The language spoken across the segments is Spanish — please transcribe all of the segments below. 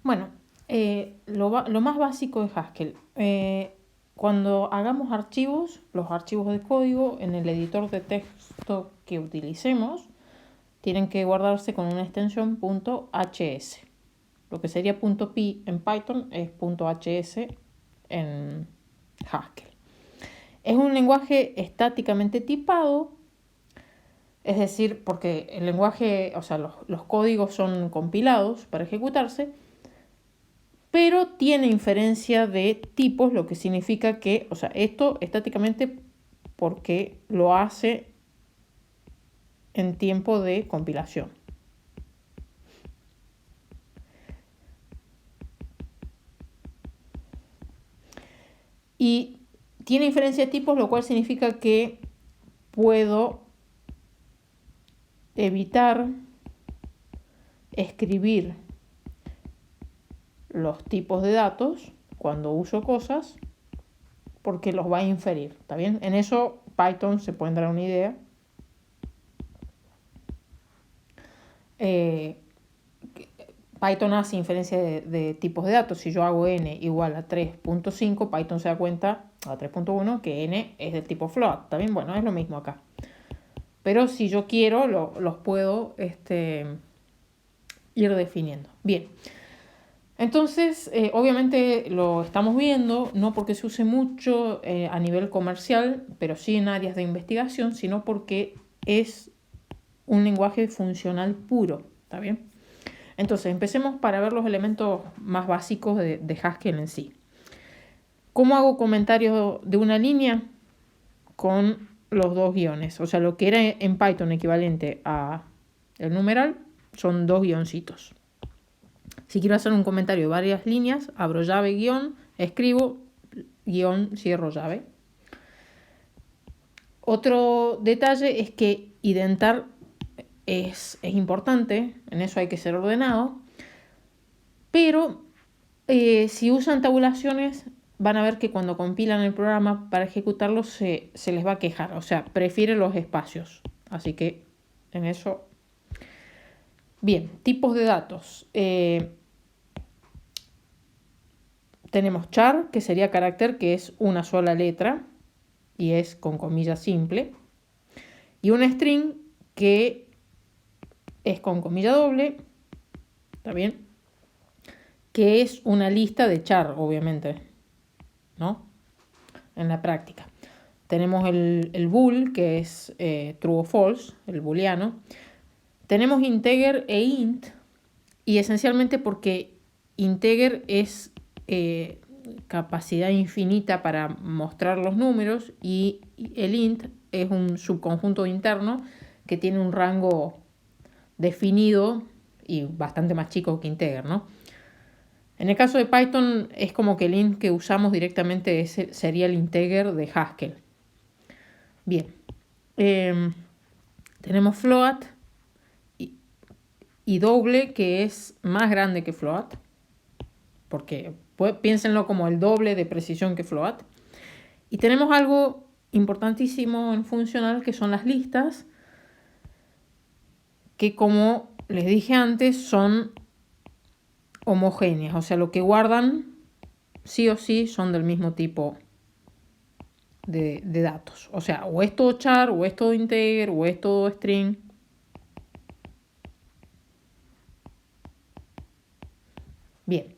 Bueno, lo más básico de Haskell. Cuando hagamos archivos, los archivos de código en el editor de texto que utilicemos, tienen que guardarse con una extensión .hs. Lo que sería .py en Python es .hs en Haskell. Es un lenguaje estáticamente tipado, es decir, porque el lenguaje, o sea, los códigos son compilados para ejecutarse, pero tiene inferencia de tipos, lo que significa que, o sea, esto estáticamente porque lo hace en tiempo de compilación. Y tiene inferencia de tipos, lo cual significa que puedo evitar escribir los tipos de datos cuando uso cosas porque los va a inferir, ¿está bien? En eso Python se pueden dar una idea. Python hace inferencia de tipos de datos. Si yo hago n igual a 3.5, Python se da cuenta a 3.1 que n es del tipo float, ¿está bien? Bueno, es lo mismo acá. Pero si yo quiero, los puedo ir definiendo. Bien. Entonces, obviamente lo estamos viendo, no porque se use mucho a nivel comercial, pero sí en áreas de investigación, sino porque es un lenguaje funcional puro, ¿está bien? Entonces, empecemos para ver los elementos más básicos de Haskell en sí. ¿Cómo hago comentarios de una línea? Con los dos guiones. O sea, lo que era en Python equivalente a el numeral son dos guioncitos. Si quiero hacer un comentario de varias líneas, abro llave, guión, escribo, guión, cierro llave. Otro detalle es que identar es importante, en eso hay que ser ordenado, pero si usan tabulaciones van a ver que cuando compilan el programa para ejecutarlo se les va a quejar, o sea, prefiere los espacios, así que en eso. Bien, tipos de datos. Tenemos char, que sería carácter, que es una sola letra y es con comilla simple. Y un string, que es con comilla doble, ¿está bien? Que es una lista de char, obviamente, ¿no? En la práctica. Tenemos el bool, que es true o false, el booleano. Tenemos integer e int, y esencialmente porque integer es capacidad infinita para mostrar los números y el int es un subconjunto interno que tiene un rango definido y bastante más chico que integer, ¿no? En el caso de Python es como que el int que usamos directamente sería el integer de Haskell. Bien, tenemos float y doble, que es más grande que float, porque piénsenlo como el doble de precisión que float. Y tenemos algo importantísimo en funcional, que son las listas, que como les dije antes son homogéneas, o sea, lo que guardan sí o sí son del mismo tipo de datos. O sea, o es todo char, o es todo integer, o es todo string. Bien.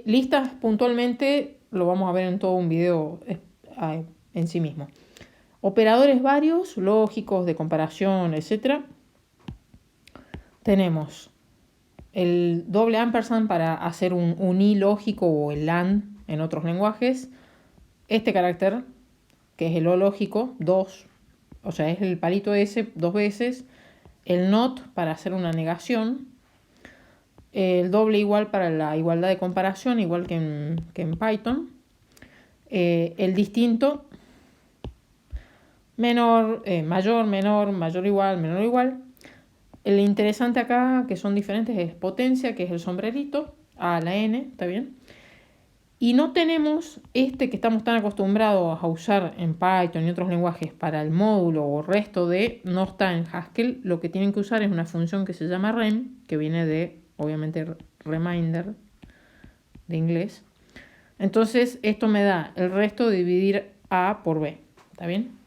Listas puntualmente lo vamos a ver en todo un video en sí mismo. Operadores varios, lógicos, de comparación, etc. Tenemos el doble ampersand para hacer un i lógico o el and en otros lenguajes. Este carácter, que es el o lógico, 2, o sea, es el palito S dos veces. El not para hacer una negación. El doble igual para la igualdad de comparación, igual que en Python. El distinto, menor, mayor, menor, mayor igual, menor igual. El interesante acá, que son diferentes, es potencia, que es el sombrerito, a la n, ¿está bien? Y no tenemos este que estamos tan acostumbrados a usar en Python y otros lenguajes para el módulo o resto de, no está en Haskell. Lo que tienen que usar es una función que se llama rem, que viene de obviamente reminder de inglés. Entonces esto me da el resto de dividir A por B. ¿Está bien?